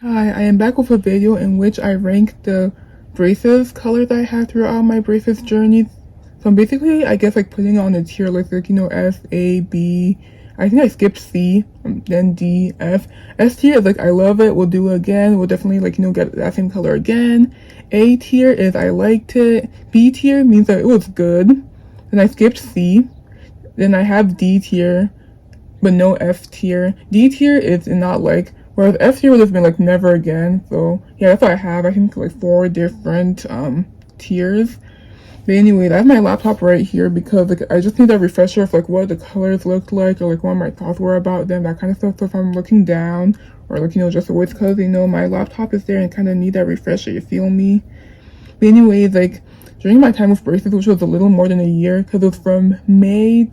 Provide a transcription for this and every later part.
Hi, I am back with a video in which I rank the braces colors I had throughout my braces journey. So I'm basically, I guess, like putting on a tier list, like, F, A, B. I think I skipped C, then D, F. S tier is like, I love it, we'll do it again, we'll definitely, like, get that same color again. A tier is I liked it. B tier means that it was good. Then I skipped C. Then I have D tier, but no F tier. D tier is not like, whereas F tier would have been like never again. So yeah, that's what I have. I think like 4 different tiers. But anyway, that's my laptop right here because like I just need a refresher of like what the colors looked like or like what my thoughts were about them, that kind of stuff. So if I'm looking down or like just always because my laptop is there and kind of need that refresher, you feel me? But anyways, like during my time with braces, which was a little more than a year because it was from May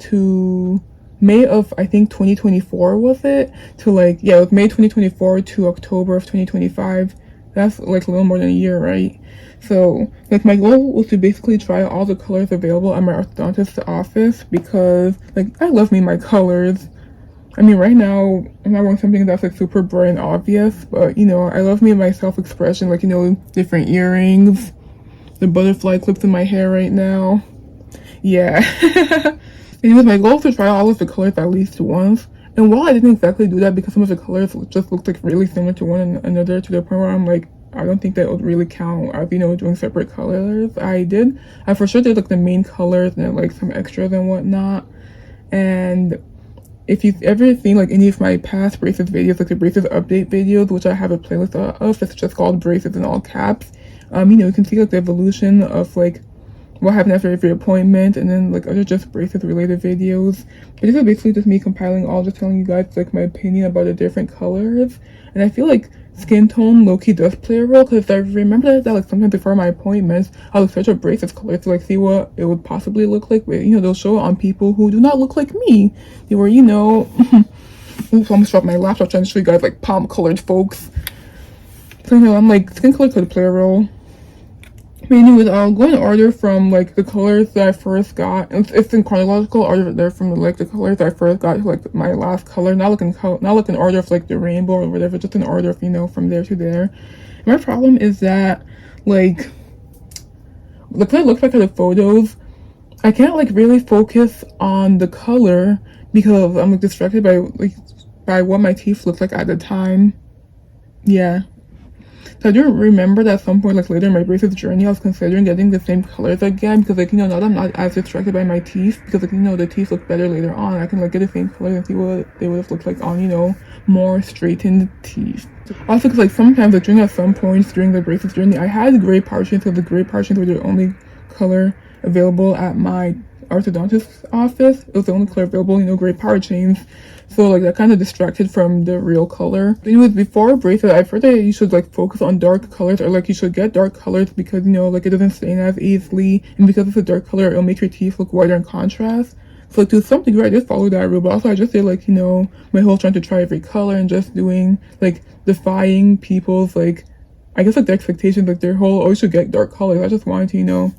of I think 2024 was it to like, yeah, it was May 2024 to October of 2025. That's like a little more than a year, right? So like my goal was to basically try all the colors available at my orthodontist's office because like I love me my colors. I mean, right now I'm not wearing something that's like super bright and obvious, but I love me my self-expression, like different earrings, the butterfly clips in my hair right now. Yeah. Anyways, my goal is to try all of the colors at least once. And while I didn't exactly do that because some of the colors just looked like really similar to one another to the point where I'm like, I don't think that would really count as, doing separate colors. I for sure did like the main colors and then like some extras and whatnot. And if you've ever seen like any of my past braces videos, like the braces update videos, which I have a playlist of, it's just called braces in all caps. You can see like the evolution of like what happened after every appointment and then like other just braces related videos. But this is basically just me compiling all, just telling you guys like my opinion about the different colors. And I feel like skin tone low-key does play a role because I remember that like sometimes before my appointments I'll like search up braces colors to like see what it would possibly look like, but they'll show it on people who do not look like me. They were oops, I almost dropped my laptop trying to show you guys like palm colored folks. So I'm like skin color could play a role. Anyways, I'll go in order from like the colors that I first got. It's in chronological order there from like the colors that I first got to like my last color. Not like in order of like the rainbow or whatever, just in order of from there to there. My problem is that like when I look back at the photos, I can't like really focus on the color because I'm like distracted by what my teeth looked like at the time. Yeah. So I do remember that at some point, like later in my braces journey, I was considering getting the same colors again because, like, now that I'm not as distracted by my teeth, because, like, the teeth look better later on, I can, like, get the same colors and see what they would have looked like on, more straightened teeth. Also, because, like, sometimes, like, at some points during the braces journey, I had gray power chains, so the gray power chains were the only color available at my orthodontist's office. It was the only color available, gray power chains. So like that kind of distracted from the real color. Anyways, before braces, I've heard that you should like focus on dark colors, or like you should get dark colors because like it doesn't stain as easily, and because it's a dark color, it'll make your teeth look whiter in contrast. So like, to some degree, I did follow that rule, but also I just did like my whole trying to try every color and just doing like defying people's like, I guess like the expectations, like their whole, oh you should get dark colors. I just wanted to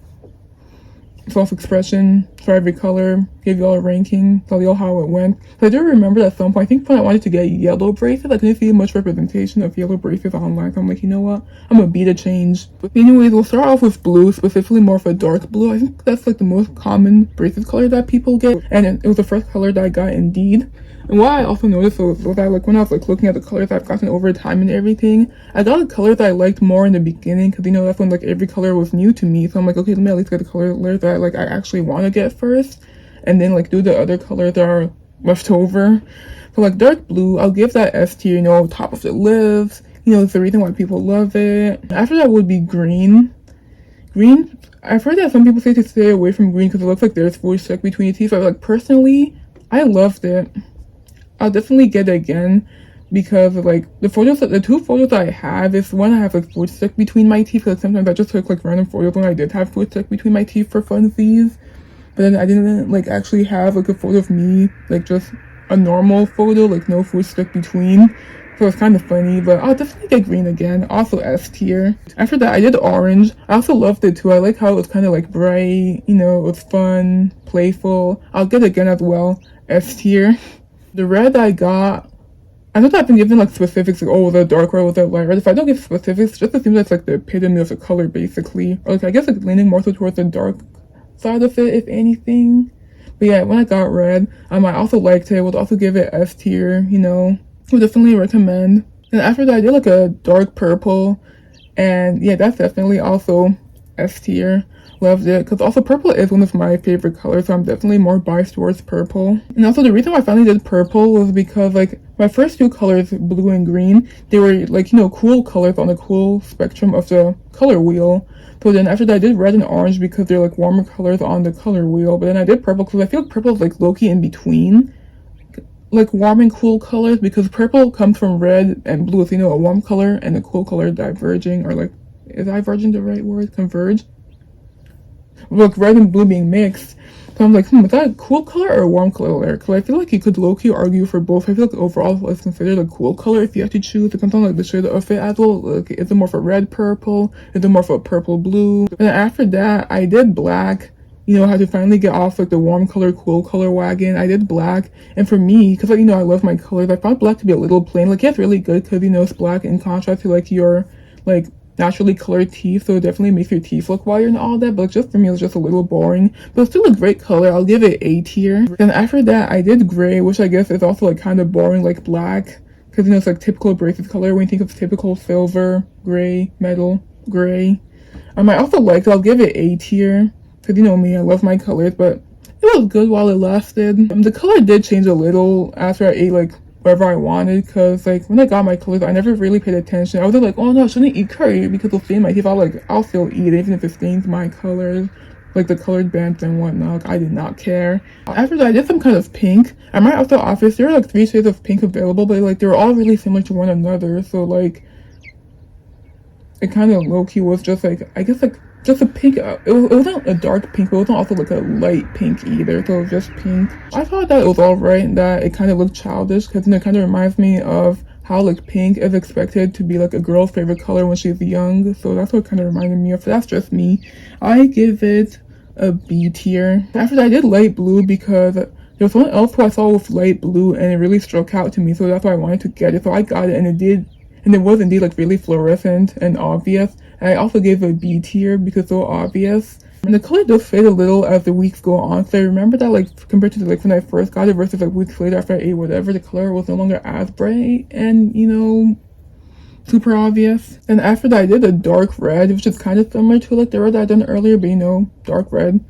self-expression for every color, give y'all a ranking, tell y'all how it went. So I do remember at some point, I think when I wanted to get yellow braces, I couldn't see much representation of yellow braces online, so I'm like, you know what, I'm gonna beat a change. But anyways, we'll start off with blue, specifically more of a dark blue. I think that's like the most common braces color that people get, and it was the first color that I got Indeed. And what I also noticed was that like when I was like looking at the colors I've gotten over time and everything, I got a color that I liked more in the beginning because that's when like every color was new to me. So I'm like, okay, let me at least get the color that like I actually want to get first, and then like do the other colors that are left over. So like dark blue, I'll give that S tier, top of the list. It's the reason why people love it. After that would be green. Green, I've heard that some people say to stay away from green because it looks like there's fluid stuck between your teeth. But like personally, I loved it. I'll definitely get it again because like the two photos I have is one I have like food stuck between my teeth because sometimes I just took like random photos when I did have food stuck between my teeth for funsies, but then I didn't like actually have like a photo of me like just a normal photo, like no food stuck between. So it's kind of funny, but I'll definitely get green again. Also S tier. After that, I did orange. I also loved it too. I like how it was kind of like bright, it was fun, playful. I'll get it again as well. S tier. The red I got I know that I've been given like specifics, like, oh, was that dark red, was that light red? If I don't give specifics, just assume that's like the epitome of the color, basically. Or like, I guess like leaning more so towards the dark side of it, if anything. But yeah, when I got red, I also liked it. Would also give it S tier, you know. Would definitely recommend. And after that, I did like a dark purple. And yeah, that's definitely also S tier. Loved it, because also purple is one of my favorite colors, so I'm definitely more biased towards purple. And also the reason why I finally did purple was because like my first two colors, blue and green, they were like, you know, cool colors on the cool spectrum of the color wheel. So then after that I did red and orange because they're like warmer colors on the color wheel. But then I did purple because I feel like purple is like low-key in between like warm and cool colors, because purple comes from red and blue, so you know, a warm color and a cool color diverging, or like, is diverging the right word? Converge? Look, red and blue being mixed. So I'm like, is that a cool color or a warm color? Because I feel like you could low-key argue for both. I feel like overall it's considered a cool color if you have to choose. It comes on like the shade of it as well. Like, is it more for red purple? Is it more for purple blue? And then after that, I did black. You know, I had to finally get off like the warm color, cool color wagon. I did black. And for me, because like, you know, I love my colors, I found black to be a little plain. Like, yeah, it's really good because, you know, it's black in contrast to like your like naturally colored teeth, so it definitely makes your teeth look whiter and all that, but just for me it was just a little boring. But it's still a great color. I'll give it A tier. Then after that I did gray, which I guess is also like kind of boring like black, because you know it's like typical abrasive color when you think of typical silver, gray, metal, gray. I also like it. I'll give it A tier because you know me, I love my colors, but it was good while it lasted. The color did change a little after I ate like whatever I wanted, because like when I got my colors I never really paid attention. I was like, oh no, I shouldn't eat curry because it'll stain my teeth. I'll still eat it even if it stains my colors, like the colored bands and whatnot. I did not care. After that I did some kind of pink. At my outdoor office there were like 3 shades of pink available, but like they were all really similar to one another, so like it kind of low-key was just like, I guess like just a pink. It wasn't a dark pink, but it wasn't also like a light pink either, so it was just pink. I thought that it was alright, that it kind of looked childish, because you know, it kind of reminds me of how like pink is expected to be like a girl's favorite color when she's young, so that's what it kind of reminded me of. That's just me. I give it a B tier. After that I did light blue because there was someone else who I saw with light blue and it really struck out to me, so that's why I wanted to get it. So I got it, and it was indeed like really fluorescent and obvious. And I also gave it a B tier because it's so obvious. And the color does fade a little as the weeks go on. So I remember that like compared to like when I first got it versus like weeks later after I ate whatever, the color was no longer as bright and, you know, super obvious. And after that I did a dark red, which is kind of similar to like the red that I done earlier, but you know, dark red.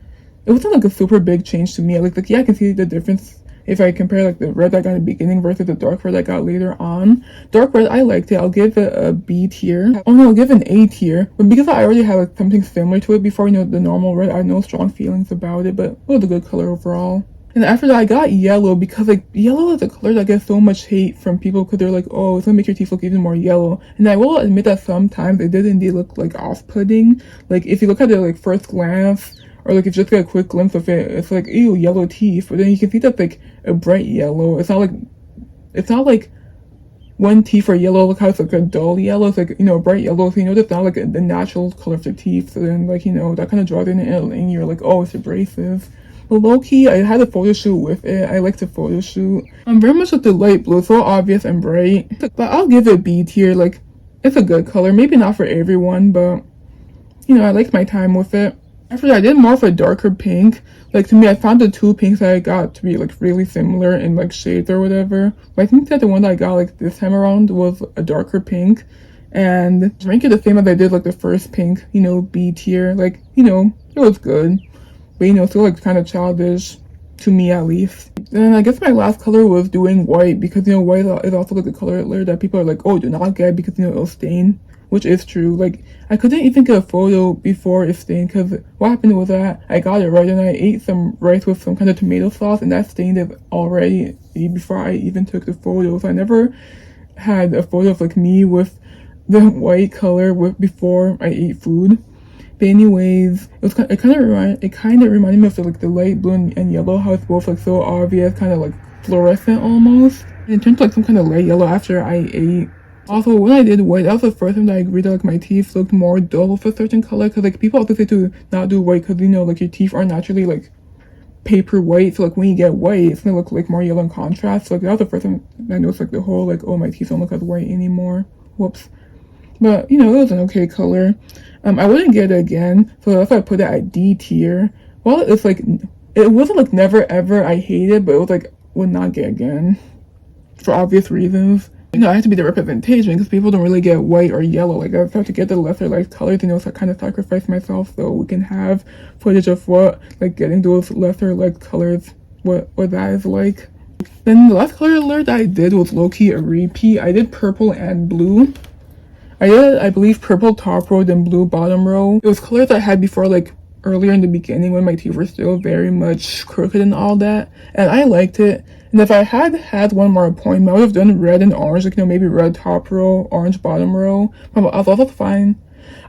It wasn't like a super big change to me. Like yeah, I can see the difference if I compare like the red I got in the beginning versus the dark red I got later on. Dark red, I liked it. I'll give it a B tier. Oh no, I'll give it an A tier. But because I already had like something similar to it before, you know, the normal red, I had no strong feelings about it, but it was a good color overall. And after that I got yellow, because like yellow is a color that gets so much hate from people because they're like, oh, it's gonna make your teeth look even more yellow. And I will admit that sometimes it did indeed look like off-putting. Like if you look at it like first glance, or like if you just get a quick glimpse of it, it's like, ew, yellow teeth. But then you can see that's like a bright yellow. It's not like when teeth are yellow, look how it's like a dull yellow. It's like, you know, bright yellow. So you know that's not like the natural color of the teeth. So then like, you know, that kind of draws in and you're like, oh, it's abrasive. But low-key, I had a photo shoot with it. I liked the photo shoot. I'm very much like the light blue, so obvious and bright. But I'll give it a B tier. Like, it's a good color. Maybe not for everyone, but you know, I liked my time with it. After that, I did more of a darker pink. Like, to me, I found the 2 pinks that I got to be, like, really similar in, like, shades or whatever. But I think that the one that I got, like, this time around was a darker pink. And rank it the same as I did, like, the first pink, you know, B tier. Like, you know, it was good. But, you know, still, like, kind of childish. To me, at least. Then I guess my last color was doing white. Because, you know, white is also, like, a color that people are like, oh, do not get because, you know, it'll stain. Which is true. Like, I couldn't even get a photo before it stained, because what happened was that I got it right and I ate some rice with some kind of tomato sauce, and that stained it already before I even took the photo. So I never had a photo of like me with the white color before I ate food. But anyways, it kind of reminded me of the light blue and yellow, how it's both like so obvious, kind of like fluorescent almost. And it turned to like some kind of light yellow after I ate. Also, when I did white, that was the first time that I agreed that like my teeth looked more dull with a certain color. Because like people also say to not do white because, you know, like your teeth are naturally like paper white, so like when you get white, it's gonna look like more yellow in contrast. So like that was the first time I noticed like the whole like, oh, my teeth don't look as white anymore. Whoops. But you know, it was an okay color. I wouldn't get it again, so that's why I put it at D tier. Well, it's like it wasn't like never ever I hate it, but it was like would not get again for obvious reasons. You know, I have to be the representation because people don't really get white or yellow. Like, I have to get the lesser light colors, you know, so I kind of sacrifice myself so we can have footage of what, like, getting those lesser light colors, what that is like. Then the last color alert that I did was low-key a repeat. I did purple and blue. I did, I believe, purple top row, then blue bottom row. It was colors I had before, like, earlier in the beginning when my teeth were still very much crooked and all that. And I liked it. And if I had one more appointment, I would have done red and orange, like, you know, maybe red top row, orange bottom row. But I was also fine.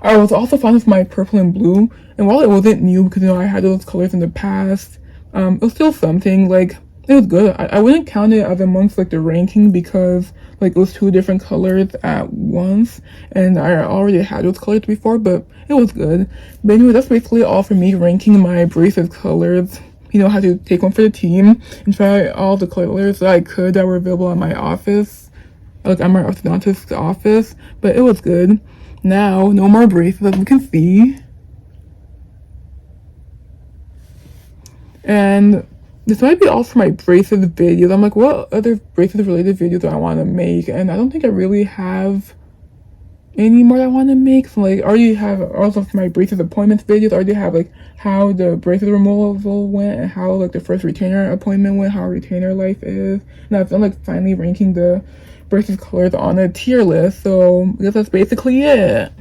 I was also fine with my purple and blue. And while it wasn't new, because, you know, I had those colors in the past, it was still something, like, it was good. I wouldn't count it as amongst, like, the ranking because, like, it was two different colors at once. And I already had those colors before, but it was good. But anyway, that's basically all for me ranking my braces colors. You know, I had to take one for the team and try all the colors that I could that were available at my office, like at my orthodontist's office, but it was good. Now, no more braces as you can see. And this might be all for my braces videos. I'm like, what other braces related videos do I want to make? And I don't think I really have any more I want to make. So like, I already have also for my braces appointments videos. I already have like how the braces removal went and how like the first retainer appointment went, how retainer life is. And I've done like finally ranking the braces colors on a tier list. So I guess that's basically it.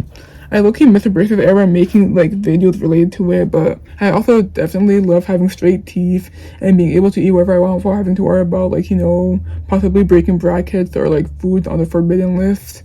I low-key miss the braces era making like videos related to it, but I also definitely love having straight teeth and being able to eat whatever I want without having to worry about like, you know, possibly breaking brackets or like foods on the forbidden list.